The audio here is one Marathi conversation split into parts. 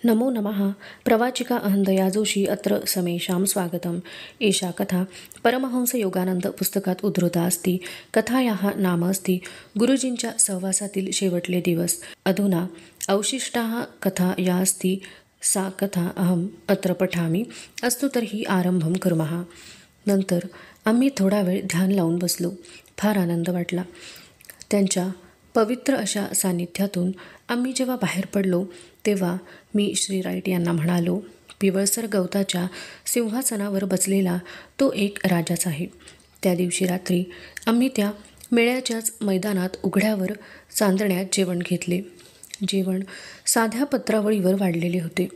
नमो नमः। प्रवाचिका अहंदया जोशी अत्र समेषां स्वागतम्। एषा कथा परमहंसयोगानंद पुस्तकात उद्धृता अस्ति। कथायाः नाम अस्ति गुरुजींच्या सहवासातील शेवटले दिवस। अधुना अवशिष्टाः कथा या अस्ति सा कथा अहम् अत्र पठामि। अस्तु तर्हि आरंभं कुर्मः। नंतर आम्ही थोडा वेळ ध्यान लावून बसलो। फार आनंद वाटला। त्यांच्या पवित्र अशा सान्निध्यातून आम्ही जेव्हा बाहेर पडलो तेव्हा मी श्री राईट यांना म्हणालो, पिवळसर गवताच्या सिंहासनावर बसलेला तो एक राजाच आहे. त्या दिवशी रात्री आम्ही त्या मेळ्याच्याच मैदानात उघड्यावर चांदण्यात जेवण घेतले. जेवण साध्या पत्रावळीवर वाढलेले होते.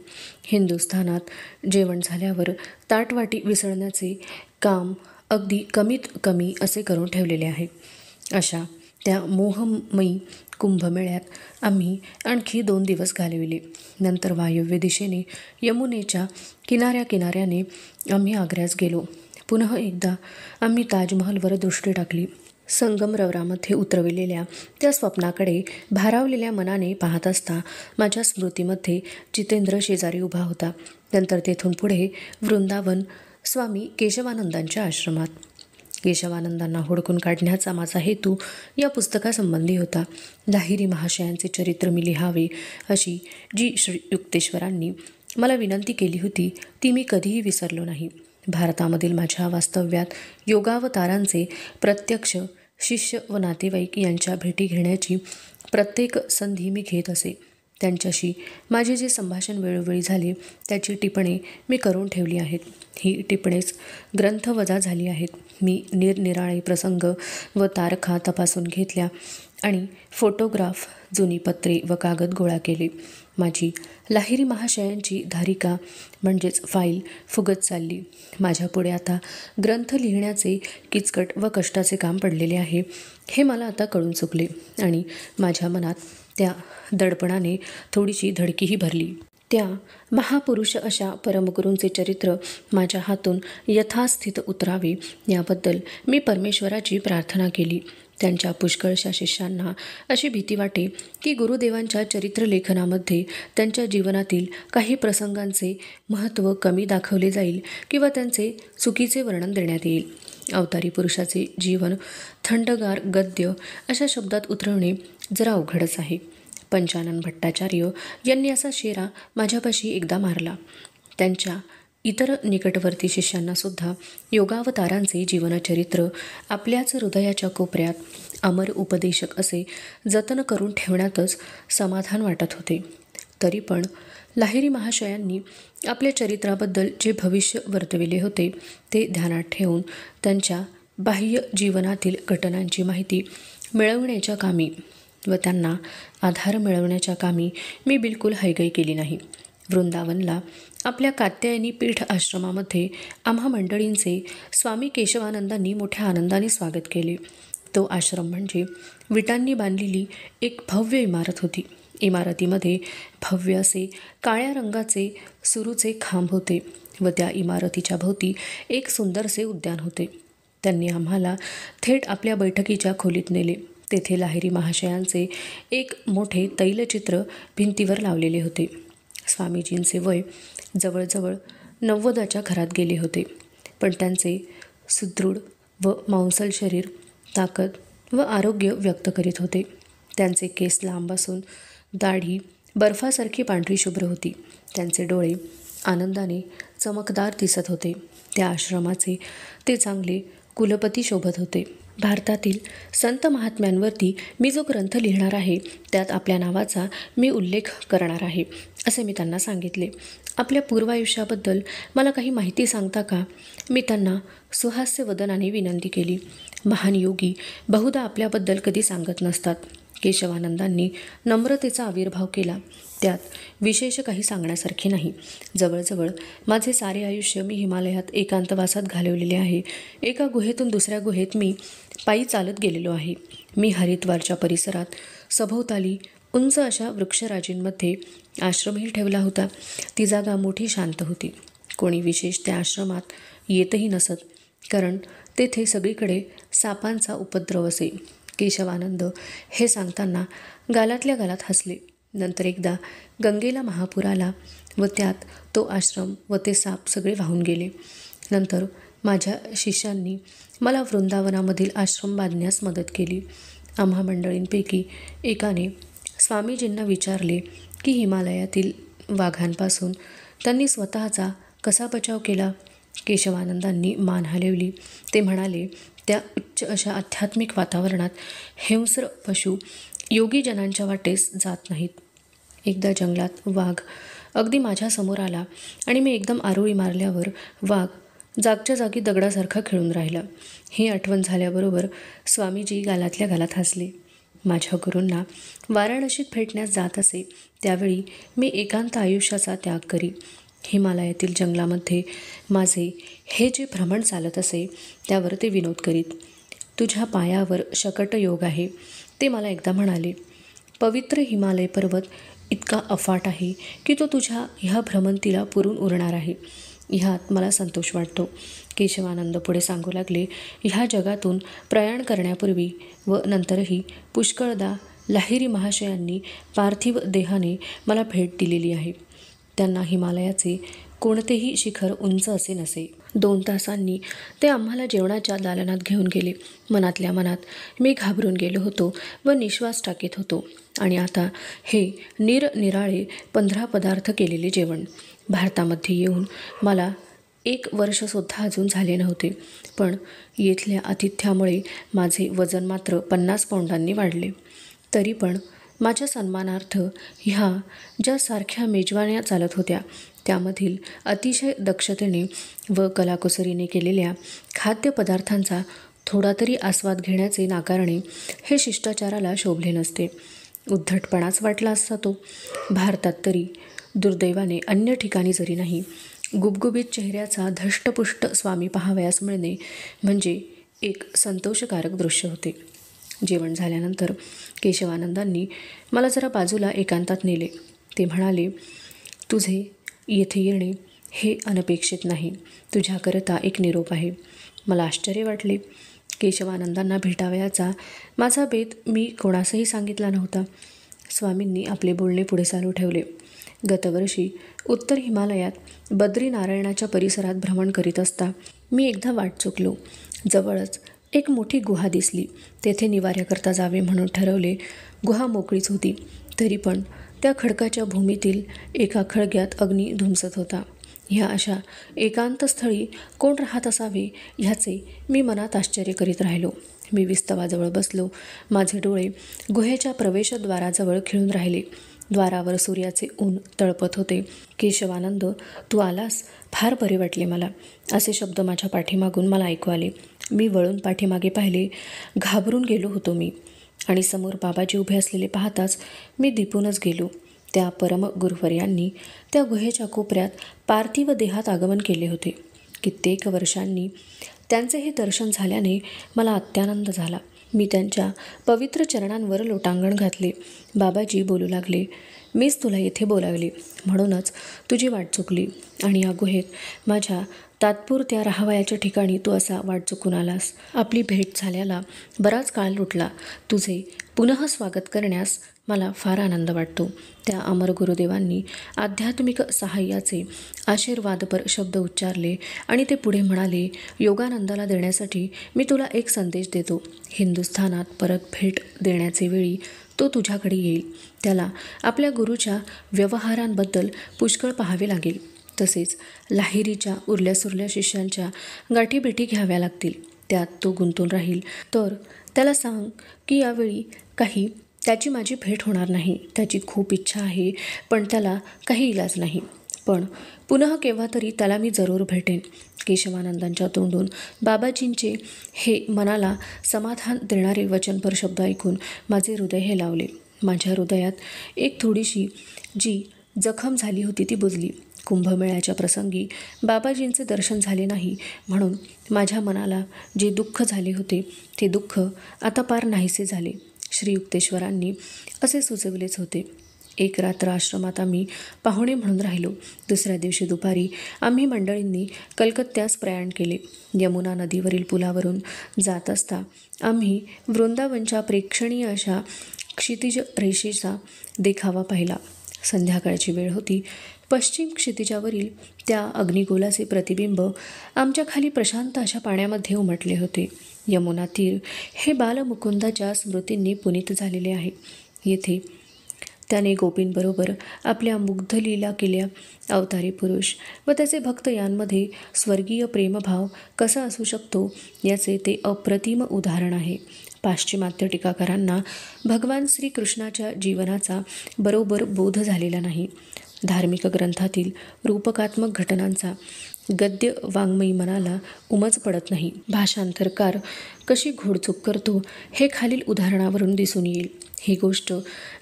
हिंदुस्थानात जेवण झाल्यावर ताटवाटी विसळण्याचे काम अगदी कमीत कमी असे करून ठेवलेले आहे. अशा त्या मोहमयी कुंभमेळ्यात आम्ही आणखी 2 दिवस घालविले. नंतर वायव्य दिशेने यमुनेच्या किनाऱ्याने आम्ही आग्र्यास गेलो. पुन्हा एकदा आम्ही ताजमहलवर दृष्टी टाकली. संगमरवरामध्ये उतरविलेल्या त्या स्वप्नाकडे भारावलेल्या मनाने पाहत असता माझ्या स्मृतीमध्ये जितेंद्र शेजारी उभा होता. नंतर तेथून पुढे वृंदावन स्वामी केशवानंदांच्या आश्रमात. केशवानंदांना हुडकून काढण्याचा माझा हेतू या पुस्तकासंबंधी होता. लाहिरी महाशयांचे चरित्र मी लिहावे अशी जी श्री युक्तेश्वरांनी मला विनंती केली होती ती मी कधीही विसरलो नाही. भारतामधील माझ्या वास्तव्यात योगावतारांचे प्रत्यक्ष शिष्य व नातेवाईक यांच्या भेटी घेण्याची प्रत्येक संधी मी घेत असे. त्यांच्याशी माझे जे संभाषण वेळोवेळी झाले त्याची टिपणे मी करून ठेवली आहेत. ही टिपणेच ग्रंथवजा झाली आहेत. मी निरनिराळे प्रसंग व तारखा तपासून घेतल्या आणि फोटोग्राफ, जुनी पत्रे व कागद गोळा केले. माझी लाहिरी महाशयांची धारिका म्हणजेच फाईल फुगत चालली. माझ्यापुढे आता ग्रंथ लिहिण्याचे किचकट व कष्टाचे काम पडलेले आहे हे मला आता कळून चुकले आणि माझ्या मनात त्या दडपणाने थोडीशी धडकीही भरली. त्या महापुरुष अशा परमगुरूंचे चरित्र माझ्या हातून यथास्थित उतरावे याबद्दल मी परमेश्वराची प्रार्थना केली. त्यांच्या पुष्कळशा शिष्यांना अशी भीती वाटे की गुरुदेवांच्या चरित्रलेखनामध्ये त्यांच्या जीवनातील काही प्रसंगांचे महत्त्व कमी दाखवले जाईल किंवा त्यांचे चुकीचे वर्णन देण्यात येईल. अवतारी पुरुषाचे जीवन थंडगार गद्य अशा शब्दात उतरवणे जरा अवघडच आहे. पंचानन भट्टाचार्य यांनी असा शेरा माझ्यापाशी एकदा मारला. त्यांच्या इतर निकटवर्ती शिष्यांना सुद्धा योगावतारांचे जीवनचरित्र आपल्याच हृदयाच्या कोपऱ्यात अमर उपदेशक असे जतन करून ठेवण्यातच समाधान वाटत होते. तरी पण लाहिरी महाशयांनी आपल्या चरित्राबद्दल जे भविष्य वर्तविले होते ते ध्यानात ठेवून त्यांच्या बाह्य जीवनातील घटनांची माहिती मिळवण्याच्या कामी व त्यांना आधार मिळवण्याच्या कामी मी बिलकुल हयगय केली नाही. वृंदावनला आपल्या कात्यायनी पीठ आश्रमामध्ये आम्हा मंडळींचे स्वामी केशवानंदांनी मोठ्या आनंदाने स्वागत केले. तो आश्रम म्हणजे विटांनी बांधलेली एक भव्य इमारत होती. इमारतीमध्ये भव्य असे काळ्या रंगाचे सुरूचे खांब होते व त्या इमारतीच्या भोवती एक सुंदरसे उद्यान होते. त्यांनी आम्हाला थेट आपल्या बैठकीच्या खोलीत नेले. तेथे लाहिरी महाशयांचे एक मोठे तैलचित्र भिंतीवर लावलेले होते. स्वामीजींचे वय जवळजवळ 90च्या घरात गेले होते, पण त्यांचे सुदृढ व मांसल शरीर ताकद व आरोग्य व्यक्त करीत होते. त्यांचे केस लांब असून दाढी बर्फासारखी पांढरी शुभ्र होती. त्यांचे डोळे आनंदाने चमकदार दिसत होते. त्या आश्रमाचे ते चांगले कुलपती शोभत होते. भारतातील संत महात्म्यांवरती मी जो ग्रंथ लिहिणार आहे त्यात आपल्या नावाचा मी उल्लेख करणार आहे असे मी त्यांना सांगितले. आपल्या पूर्वायुष्याबद्दल मला काही माहिती सांगता का? मी त्यांना सुहास्य वदनाने विनंती केली. महान योगी बहुधा आपल्याबद्दल कधी सांगत नसतात. केशवानंदांनी नम्रतेचा आविर्भाव केला. त्यात विशेष काही सांगण्यासारखे नाही. जवळजवळ माझे सारे आयुष्य मी हिमालयात एकांतवासात घालवलेले आहे. एका गुहेतून दुसऱ्या गुहेत मी पायी चालत गेलेलो आहे. मी हरिद्वारच्या परिसरात सभोवताली उंच अशा वृक्षराजींमध्ये आश्रमही ठेवला होता. ती जागा मोठी शांत होती. कोणी विशेष त्या आश्रमात येतही नसत, कारण तेथे सगळीकडे सापांचा उपद्रव असे. केशवानंद हे सांगताना गालातल्या गालात हसले. नंतर एकदा गंगेला महापूर आला व त्यात तो आश्रम व ते साप सगळे वाहून गेले. नंतर माझ्या शिष्यांनी मला वृंदावनामधील आश्रम बांधण्यास मदत केली. आम्हा मंडळींपैकी एकाने स्वामीजींना विचारले की हिमालयातील वाघांपासून त्यांनी स्वतःचा कसा बचाव केला. केशवानंदांनी मान हलवली. ते म्हणाले, त्या उच्च अशा आध्यात्मिक वातावरणात हिंस्र पशु योगीजनांच्या वाटेस जात नाहीत. एकदा जंगलात वाघ अगदी माझ्यासमोर आला आणि मी एकदम आरोळी मारल्यावर वाघ जागच्या जागी दगडासारखा खेळून राहिला. ही आठवण झाल्याबरोबर स्वामीजी गालातल्या गालात हसले. माझ्या गुरूंना वाराणसीत भेटण्यास जात असे त्यावेळी मी एकांत आयुष्याचा त्याग करी. हिमालयातील जंगलामध्ये माझे हे जे भ्रमण चालत असे त्यावर ते विनोद करीत. तुझ्या पायावर शकट योग आहे, ते मला एकदा म्हणाले. पवित्र हिमालय पर्वत इतका अफाट आहे की तो तुझ्या ह्या भ्रमंतीला पुरून उरणार आहे. ह्यात मला संतोष वाटतो. केशवानंद पुढे सांगू लागले, ह्या जगातून प्रयाण करण्यापूर्वी व नंतरही पुष्कळदा लाहिरी महाशयांनी पार्थिव देहाने मला भेट दिलेली आहे. त्यांना हिमालयाचे कोणतेही शिखर उंच असे नसे. 2 तासांनी ते आम्हाला जेवणाच्या दालनात घेऊन गेले. मनातल्या मनात मी घाबरून गेलो होतो व निश्वास टाकीत होतो. आणि आता हे निरनिराळे 15 पदार्थ केलेले जेवण. भारतामध्ये येऊन मला 1 वर्षसुद्धा अजून झाले नव्हते, पण येथल्या आतिथ्यामुळे माझे वजन मात्र 50 पौंडांनी वाढले. तरी पण माझ्या सन्मानार्थ ह्या ज्या सारख्या मेजवान्या चालत होत्या त्यामधील अतिशय दक्षतेने व कलाकुसरीने केलेल्या खाद्यपदार्थांचा थोडा तरी आस्वाद घेण्याचे नाकारणे हे शिष्टाचाराला शोभले नसते. उद्धटपणाच वाटला असता तो. भारतात तरी दुर्दैवाने अन्य ठिकाणी जरी नाही, गुबगुबीत चेहऱ्याचा धष्टपुष्ट स्वामी पाहावयास मिळणे म्हणजे एक संतोषकारक दृश्य होते. जेवण झाल्यानंतर केशवानंदांनी मला जरा बाजूला एकांतात नेले. ते म्हणाले, तुझे येथे येणे हे अनपेक्षित नाही. तुझ्याकरता एक निरोप आहे. मला आश्चर्य वाटले. केशवानंदांना भेटावयाचा माझा बेत मी कोणासही सांगितला नव्हता. स्वामींनी आपले बोलणे पुढे चालू ठेवले. गतवर्षी उत्तर हिमालयात बद्रीनारायणाच्या परिसरात भ्रमण करीत असता मी एकदा वाट चुकलो. जवळच एक मोठी गुहा दिसली. तेथे निवाऱ्याकरता जावे म्हणून ठरवले. गुहा मोकळीच होती, तरी पण त्या खडकाच्या भूमीतील एका खळग्यात अग्नी धुमसत होता. ह्या अशा एकांत स्थळी कोण राहत असावे ह्याचे मी मनात आश्चर्य करीत राहिलो. मी विस्तवाजवळ बसलो. माझे डोळे गुहेच्या प्रवेशद्वाराजवळ खिळून राहिले. द्वारावर सूर्याचे ऊन तळपत होते. केशवानंद, तू आलास, फार बरे वाटले मला, असे शब्द माझ्या पाठीमागून मला ऐकू आले. मी वळून पाठीमागे पाहिले. घाबरून गेलो होतो मी. आणि समोर बाबाजी उभे असलेले पाहताच मी दिपूनच गेलो. त्या परम गुरुवर्यांनी त्या गुहेच्या कोपऱ्यात पार्थिव देहात आगमन केले होते. कित्येक वर्षांनी त्यांचे हे दर्शन झाल्याने मला अत्यानंद झाला. मी त्यांच्या पवित्र चरणांवर लोटांगण घातले. बाबाजी बोलू लागले, मीच तुला येथे बोलावले, म्हणूनच तुझी वाट चुकली आणि या गुहेत माझ्या तात्पुरत्या राहावयाच्या ठिकाणी तू असा वाट चुकून आलास. आपली भेट झाल्याला बराच काळ लुटला. तुझे पुनः स्वागत करण्यास मला फार आनंद वाटतो. त्या अमर गुरुदेवांनी आध्यात्मिक सहाय्याचे आशीर्वादपर शब्द उच्चारले आणि ते पुढे म्हणाले, योगानंदाला देण्यासाठी मी तुला एक संदेश देतो. हिंदुस्थानात परत भेट देण्याचे वेळी तो तुझ्याकडे येईल. त्याला आपल्या गुरुच्या व्यवहारांबद्दल पुष्कळ पाहावे लागेल. तसेच लाहिरीच्या उरल्यासुरल्या शिष्यांच्या गाठीभेटी घ्याव्या लागतील. त्यात तो गुंतून राहील. तर त्याला सांग की यावेळी काही त्याची माझी भेट होणार नाही. त्याची खूप इच्छा आहे, पण त्याला काही इलाज नाही. पण पुन्हा केव्हा तरी त्याला मी जरूर भेटेन. केशवानंदांच्या तोंडून बाबाजींचे हे मनाला समाधान देणारे वचनपर शब्द ऐकून माझे हृदय हेलावले. माझ्या हृदयात एक थोडीशी जी जखम झाली होती ती बुजली. कुंभमेळ्याच्या प्रसंगी बाबाजींचे दर्शन झाले नाही म्हणून माझ्या मनाला जे दुःख झाले होते ते दुःख आता पार नाहीसे झाले. श्री युक्तेश्वरांनी असे सुचविलेच होते. एक रात्र आश्रमात आम्ही पाहुणे म्हणून राहिलो. दुसऱ्या दिवशी दुपारी आम्ही मंडळींनी कलकत्त्यास प्रयाण केले. यमुना नदीवरील पुलावरून जात असता आम्ही वृंदावनच्या प्रेक्षणीय अशा क्षितिज रेषेचा देखावा पाहिला. संध्याकाळची वेळ होती. पश्चिम क्षितिजावरील त्या अग्निगोलाचे प्रतिबिंब आमच्या खाली प्रशांत अशा पाण्यामध्ये उमटले होते. यमुना तीर हे बालमुकुंदाच्या स्मृतींनी पुनीत झालेले आहे. येथे त्याने गोपींबरोबर आपल्या मुग्ध लीला केल्या. अवतारी पुरुष व त्याचे भक्त यांमध्ये स्वर्गीय प्रेमभाव कसा असू शकतो याचे ते अप्रतिम उदाहरण आहे. पाश्चिमात्य टीकाकारांना भगवान श्रीकृष्णाच्या जीवनाचा बरोबर बोध झालेला नाही. धार्मिक ग्रंथातील रूपकात्मक घटनांचा गद्य वाङ्मयी मनाला उमज पडत नाही. भाषांतरकार कशी घोडचूक करतो हे खालील उदाहरणावरून दिसून येईल. ही गोष्ट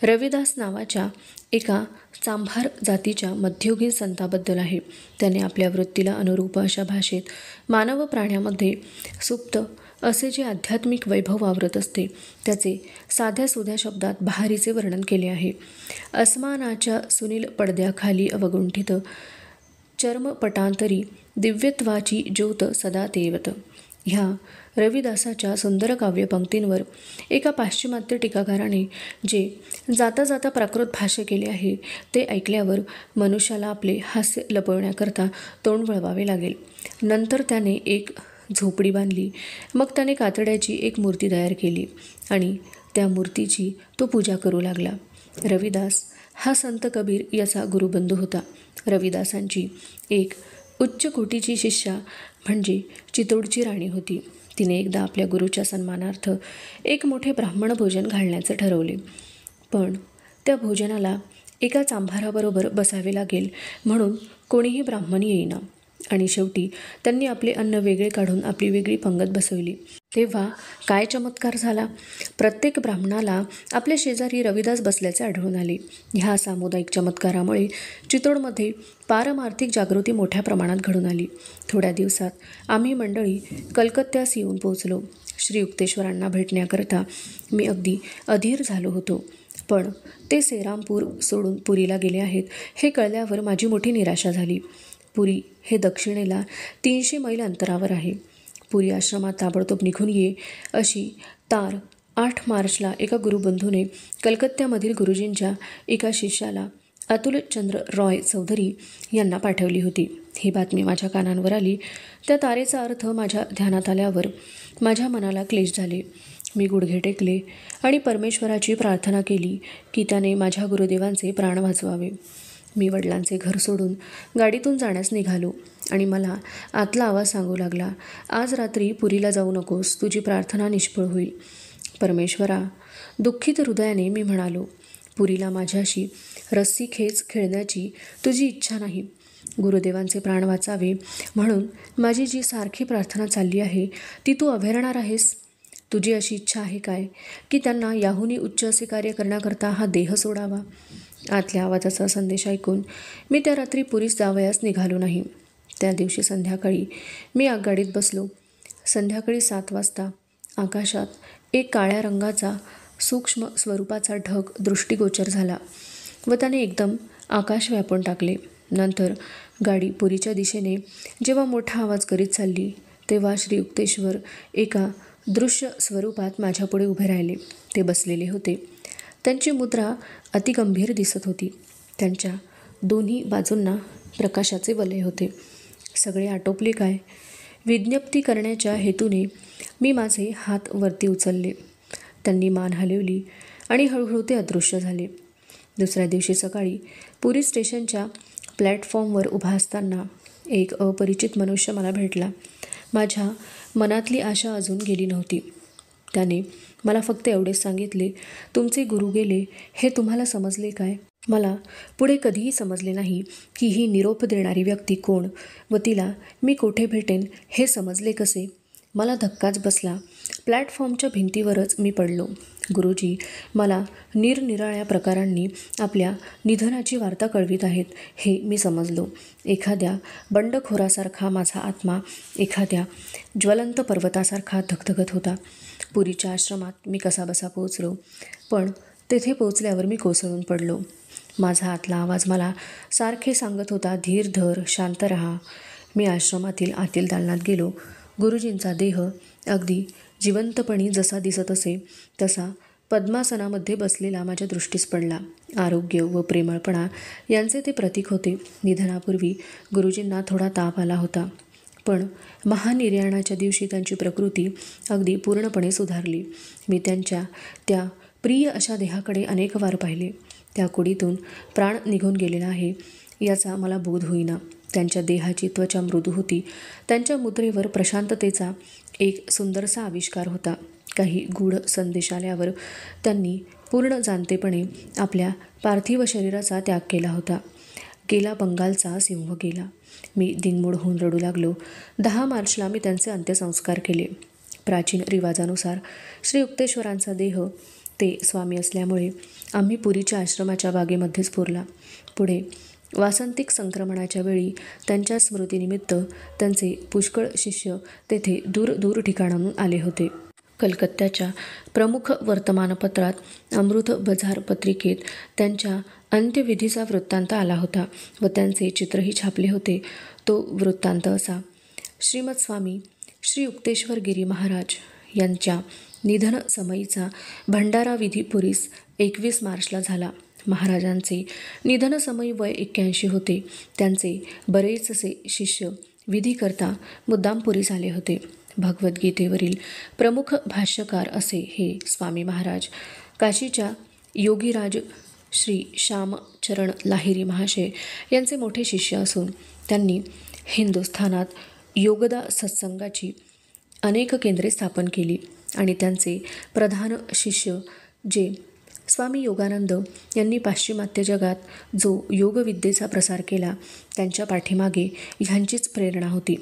रविदास नावाच्या एका चांभार जातीच्या मध्ययुगीन संताबद्दल आहे. त्याने आपल्या वृत्तीला अनुरूप अशा भाषेत मानव प्राण्यामध्ये सुप्त असे जे आध्यात्मिक वैभव वावरत असते त्याचे साध्या सुध्या शब्दात बहारीचे वर्णन केले आहे. अस्मानाच्या सुनील पडद्याखाली अवगुंठित चर्मपटांतरी दिव्यत्वाची ज्योत सदा तेवत. ह्या रविदासाच्या सुंदर काव्यपंक्तींवर एका पाश्चिमात्य टीकाकाराने जे जाता जाता प्राकृत भाष्य केले आहे ते ऐकल्यावर मनुष्याला आपले हास्य लपवण्याकरता तोंड वळवावे लागेल. नंतर त्याने एक झोपडी बांधली. मग त्याने कातड्याची एक मूर्ती तयार केली आणि त्या मूर्तीची तो पूजा करू लागला. रविदास हा संत कबीर याचा गुरुबंधू होता. रविदासांची एक उच्च कोटीची शिष्या म्हणजे चितोडची राणी होती. तिने एकदा आपल्या गुरुच्या सन्मानार्थ एक मोठे ब्राह्मण भोजन घालण्याचे ठरवले. पण त्या भोजनाला एका चांभाराबरोबर बसावे लागेल म्हणून कोणीही ब्राह्मण येईना आणि शेवटी त्यांनी आपले अन्न वेगळे काढून आपली वेगळी पंगत बसवली. तेव्हा काय चमत्कार झाला. प्रत्येक ब्राह्मणाला आपल्या शेजारी रविदास बसल्याचे आढळून आले. ह्या सामुदायिक चमत्कारामुळे चितोडमध्ये पारमार्थिक जागृती मोठ्या प्रमाणात घडून आली. थोड्या दिवसात आम्ही मंडळी कलकत्त्यास येऊन पोहोचलो. श्री युक्तेश्वरांना भेटण्याकरता मी अगदी अधीर झालो होतो. पण ते सेरामपूर सोडून पुरीला गेले आहेत हे कळल्यावर माझी मोठी निराशा झाली. पुरी हे दक्षिणेला 300 मैल अंतरावर आहे. पुरी आश्रमात ताबडतोब निघून ये अशी तार 8 मार्चला एका गुरुबंधूने कलकत्त्यामधील गुरुजींच्या एका शिष्याला अतुलचंद्र रॉय चौधरी यांना पाठवली होती. ही बातमी माझ्या कानांवर आली. त्या तारेचा अर्थ माझ्या ध्यानात आल्यावर माझ्या मनाला क्लेश झाले. मी गुडघे टेकले आणि परमेश्वराची प्रार्थना केली की त्याने माझ्या गुरुदेवांचे प्राण वाचवावे. मी वडिलांचे घर सोडून गाडीतून जाण्यास निघालो आणि मला आतला आवाज सांगू लागला, आज रात्री पुरीला जाऊ नकोस, तुझी प्रार्थना निष्फळ होईल. परमेश्वरा, दुःखित हृदयाने मी म्हणालो, पुरीला माझ्याशी रस्सी खेच खेळण्याची तुझी इच्छा नाही. गुरुदेवांचे प्राण वाचावे म्हणून माझी जी सारखी प्रार्थना चालली आहे ती तू अभेरणार आहेस. तुझी अशी इच्छा आहे काय की त्यांना याहूनही उच्च असे कार्य करण्याकरता हा देह सोडावा. आतल्या आवाजाचा संदेश ऐकून मी त्या रात्री पुरीस जावयास निघालो नाही. त्या दिवशी संध्याकाळी मी आगगाडीत बसलो. संध्याकाळी 7 वाजता आकाशात एक काळ्या रंगाचा सूक्ष्म स्वरूपाचा ढग दृष्टिगोचर झाला व त्याने एकदम आकाश व्यापून टाकले. नंतर गाडी पुरीच्या दिशेने जेव्हा मोठा आवाज करीत चालली तेव्हा श्री युक्तेश्वर एका दृश्य स्वरूपात माझ्यापुढे उभे राहिले. ते बसलेले होते. त्यांची मुद्रा अतिगंभीर दिसत होती. त्यांच्या दोन्ही बाजूंना प्रकाशाचे वलय होते. सगळे आटोपले काय? विज्ञप्ती करण्याच्या हेतूने मी माझे हात वरती उचलले. त्यांनी मान हलवली आणि हळूहळू ते अदृश्य झाले. दुसऱ्या दिवशी सकाळी पुरी स्टेशनच्या प्लॅटफॉर्मवर उभा असताना एक अपरिचित मनुष्य मला भेटला. माझ्या मनातली आशा अजून गेली नव्हती. त्याने मला फक्त एवढेच सांगितले, तुमचे गुरु गेले हे तुम्हाला समजले काय? मला पुढे कधीही समजले नाही की ही निरोप देणारी व्यक्ती कोण व तिला मी कोठे भेटेन हे समजले कसे. मला धक्काच बसला. प्लॅटफॉर्मच्या भिंतीवरच मी पडलो. गुरुजी मला निरनिराळ्या प्रकारांनी आपल्या निधनाची वार्ता कळवित आहेत हे मी समजलो. एखाद्या बंडखोरासारखा माझा आत्मा एखाद्या ज्वलंत पर्वतासारखा धगधगत होता. पुरीच्या आश्रमात मी कसाबसा पोहोचलो, पण तेथे पोहोचल्यावर मी कोसळून पडलो. माझा आतला आवाज मला सारखे सांगत होता, धीर धर, शांत रहा. मी आश्रमातील आतील दालनात गेलो. गुरुजींचा देह अगदी जिवंतपणी जसा दिसत असे तसा पद्मासनामध्ये बसलेला माझ्या दृष्टीस पडला. आरोग्य व प्रेमळपणा यांचे ते प्रतीक होते. निधनापूर्वी गुरुजींना थोडा ताप आला होता, पण महानिर्याणाच्या दिवशी त्यांची प्रकृती अगदी पूर्णपणे सुधारली. मी त्यांच्या त्या प्रिय अशा देहाकडे अनेक वार पाहिले. त्या कुडीतून प्राण निघून गेलेला आहे याचा मला बोध होईना. त्यांच्या देहाची त्वचा मृदू होती. त्यांच्या मुद्रेवर प्रशांततेचा एक सुंदरसा आविष्कार होता. काही गूढ संदेश आल्यावर त्यांनी पूर्ण जाणतेपणे आपल्या पार्थिव शरीराचा त्याग केला होता. गेला बंगालचा सिंह गेला. मी दिंगमूढ होऊन रडू लागलो. 10 मार्चला मी त्यांचे अंत्यसंस्कार केले. प्राचीन रिवाजानुसार श्री युक्तेश्वरांचा देह ते स्वामी असल्यामुळे आम्ही पुरीच्या आश्रमाच्या बागेमध्येच पुरला. पुढे वासंतिक संक्रमणाच्या वेळी त्यांच्या स्मृतीनिमित्त त्यांचे पुष्कळ शिष्य तेथे दूर दूर ठिकाणाहून आले होते. कलकत्त्याच्या प्रमुख वर्तमानपत्रात अमृत बझार पत्रिकेत त्यांच्या अंत्यविधीचा वृत्तांत आला होता व त्यांचे चित्रही छापले होते. तो वृत्तांत असा: श्रीमद स्वामी श्री युक्तेश्वर गिरी महाराज यांच्या निधन समयीचा भंडारा विधी पुरीस 21 मार्चला झाला. महाराजांचे निधनसमयी वय 81 होते. त्यांचे बरेचसे शिष्य विधीकरता मुद्दाम पुरीस आले होते. भगवद्गीतेवरील प्रमुख भाष्यकार असे हे स्वामी महाराज काशीच्या योगीराज श्री श्यामचरण लाहिरी महाशय यांचे मोठे शिष्य असून त्यांनी हिंदुस्थानात योगदा सत्संगाची अनेक केंद्रे स्थापन केली आणि त्यांचे प्रधान शिष्य जे स्वामी योगानंद यांनी पाश्चिमात्य जगात जो योगविद्येचा प्रसार केला त्यांच्या पाठीमागे ह्यांचीच प्रेरणा होती.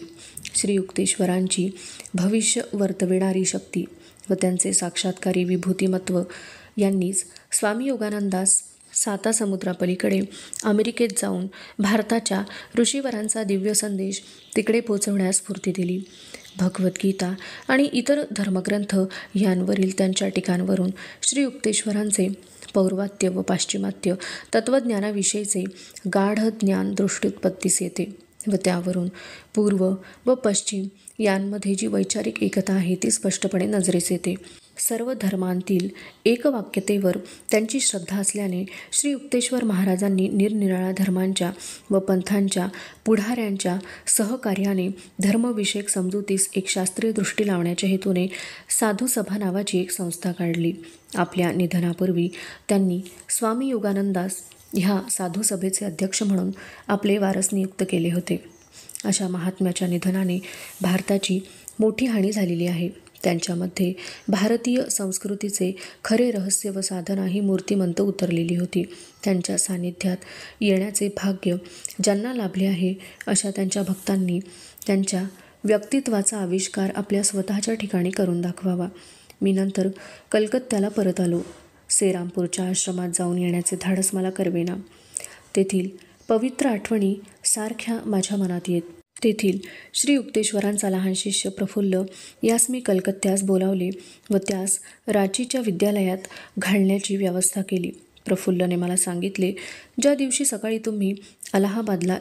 श्री युक्तेश्वरांची भविष्य वर्तविणारी शक्ती व त्यांचे साक्षात्कारी विभूतिमत्व यांनीच स्वामी योगानंदास सातासमुद्रापलीकडे अमेरिकेत जाऊन भारताच्या ऋषीवरांचा दिव्य संदेश तिकडे पोचवण्यास स्फूर्ती दिली. भगवद्गीता आणि इतर धर्मग्रंथ यांवरील त्यांच्या टीकांवरून श्री युक्तेश्वरांचे पौर्वात्य व पाश्चिमात्य तत्त्वज्ञानाविषयीचे गाढ ज्ञान दृष्टोत्पत्तीस येते व त्यावरून पूर्व व पश्चिम यांमध्ये जी वैचारिक एकता आहे ती स्पष्टपणे नजरेस येते. सर्व धर्मांतील एकवाक्यतेवर त्यांची श्रद्धा असल्याने श्री युक्तेश्वर महाराजांनी निरनिराळ्या धर्मांच्या व पंथांच्या पुढाऱ्यांच्या सहकार्याने धर्मविषयक समजुतीस एक शास्त्रीय दृष्टी लावण्याच्या हेतूने साधुसभा नावाची एक संस्था काढली. आपल्या निधनापूर्वी त्यांनी स्वामी योगानंदास ह्या साधुसभेचे अध्यक्ष म्हणून आपले वारस नियुक्त केले होते. अशा महात्म्याच्या निधनाने भारताची मोठी हानी झालेली आहे. त्यांच्यामध्ये भारतीय संस्कृतीचे खरे रहस्य व साधना ही मूर्तिमंत उतरलेली होती. त्यांच्या सानिध्यात येण्याचे भाग्य ज्यांना लाभले आहे अशा त्यांच्या भक्तांनी त्यांच्या व्यक्तित्वाचा आविष्कार आपल्या स्वतःच्या ठिकाणी करून दाखवावा. मी नंतर कलकत्त्याला परत आलो. सेरामपूरच्या आश्रमात जाऊन येण्याचे धाडस मला करवेना. तेथील पवित्र आठवणी सारख्या माझ्या मनात येत. तेथील श्री युक्तेश्वरांचा लहान शिष्य प्रफुल्ल यास मी कलकत्त्यास बोलावले व त्यास रांचीच्या विद्यालयात घालण्याची व्यवस्था केली. प्रफुल्लने मला सांगितले, ज्या दिवशी सकाळी तुम्ही अलाहाबादला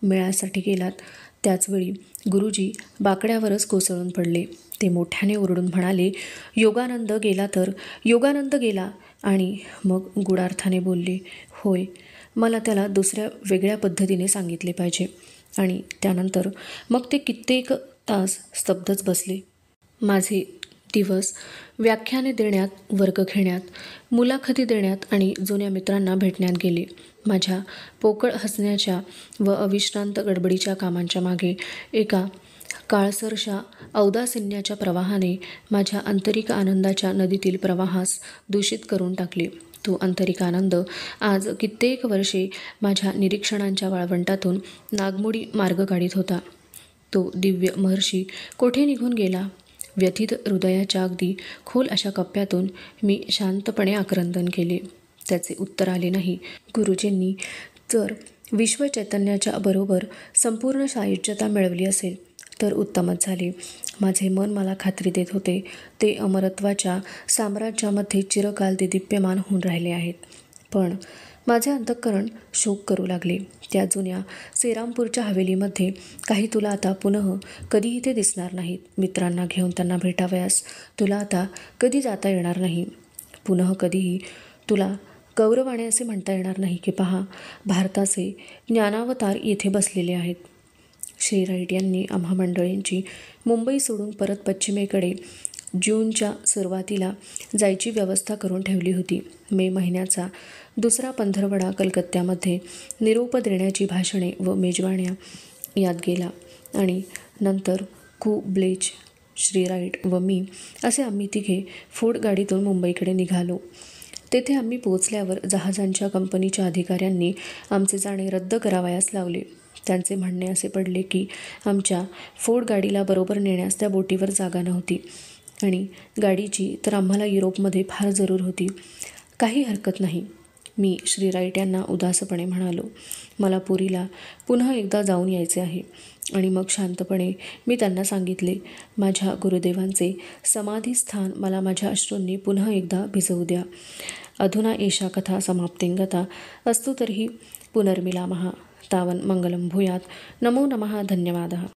मेळ्यासाठी गेलात त्याचवेळी गुरुजी बाकड्यावरच कोसळून पडले. ते मोठ्याने ओरडून म्हणाले, योगानंद गेला तर योगानंद गेला, आणि मग गुडार्थाने बोलले, होय, मला त्याला दुसऱ्या वेगळ्या पद्धतीने सांगितले पाहिजे. आणि त्यानंतर मग ते कित्येक तास स्तब्धच बसले. माझे दिवस व्याख्याने देण्यात, वर्ग घेण्यात, मुलाखती देण्यात आणि जुन्या मित्रांना भेटण्यात गेले. माझ्या पोकळ हसण्याच्या व अविश्रांत गडबडीच्या कामांच्या मागे एका काळसरशा औदासिन्याच्या प्रवाहाने माझ्या आंतरिक आनंदाच्या नदीतील प्रवाहास दूषित करून टाकले. तो आंतरिक आनंद आज कित्येक वर्षे माझ्या निरीक्षणांच्या वाळवंटातून नागमोडी मार्ग काढीत होता. तो दिव्य महर्षी कोठे निघून गेला? व्यथित हृदयाच्या अगदी खोल अशा कप्प्यातून मी शांतपणे आक्रंदन केले. त्याचे उत्तर आले नाही. गुरुजींनी जर विश्वचैतन्याच्या बरोबर संपूर्ण सायुज्यता मिळवली असेल तर उत्तमच झाले. माझे मन मला खात्री देत होते ते अमरत्वाच्या साम्राज्यामध्ये चिरकाल ते दीप्यमान होऊन राहिले आहेत. पण माझे अंतःकरण शोक करू लागले. त्या जुन्या सेरामपूरच्या हवेलीमध्ये काही तुला आता पुनः कधीही ते दिसणार नाहीत. मित्रांना घेऊन त्यांना भेटावयास तुला आता कधी जाता येणार नाही. पुनः कधीही तुला गौरवाने असे म्हणता येणार नाही की पहा, भारताचे ज्ञानावतार येथे बसलेले आहेत. श्री राईट यांनी आम्हा मंडळींची मुंबई सोडून परत पश्चिमेकडे जूनच्या सुरुवातीला जायची व्यवस्था करून ठेवली होती. मे महिन्याचा दुसरा पंधरवडा कलकत्त्यामध्ये निरोप देण्याची भाषणे व मेजवान्या यात गेला आणि नंतर ब्लेच, श्री राईट व मी असे आम्ही तिघे फोर्ड गाडीतून मुंबईकडे निघालो. तेथे आम्ही पोहोचल्यावर जहाजांच्या कंपनीच्या अधिकाऱ्यांनी आमचे जाणे रद्द करावयास लावले. त्यांचे म्हणणे असे पडले की आमच्या फोर्ड गाडीला बरोबर नेण्यास त्या बोटीवर जागा नव्हती आणि गाडीची तर आम्हाला युरोपमध्ये फार जरूर होती. काही हरकत नाही, मी श्री राईट यांना उदासपणे म्हणालो. मला पुरीला पुन्हा एकदा जाऊन यायचे आहे. आणि मग शांतपणे मी त्यांना सांगितले, माझ्या गुरुदेवांचे समाधीस्थान मला माझ्या अश्रूंनी पुन्हा एकदा भिजवू द्या. अधुना एषा कथा समाप्तिंगता अस्तु तर्हि पुनर्मिलामः. तावन् मंगलं भूयात्. नमो नमः. धन्यवादः.